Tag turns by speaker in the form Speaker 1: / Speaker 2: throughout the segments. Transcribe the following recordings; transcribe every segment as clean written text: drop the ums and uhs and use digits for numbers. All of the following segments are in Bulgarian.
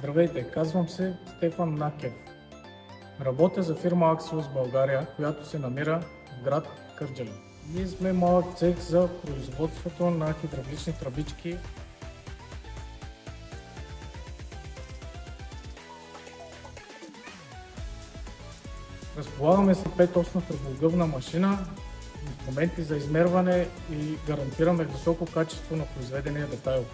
Speaker 1: Здравейте, казвам се Стефан Накев. Работя за фирма Axios България, която се намира в град Кърджали. Ние сме малък цех за производството на хидравлични тръбички. Разполагаме с 5-осна тръбоъгълна машина, инструменти за измерване и гарантираме високо качество на произведения детайл.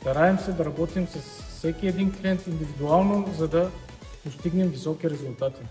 Speaker 1: Стараем се да работим с всеки един клиент индивидуално, за да постигнем високи резултати.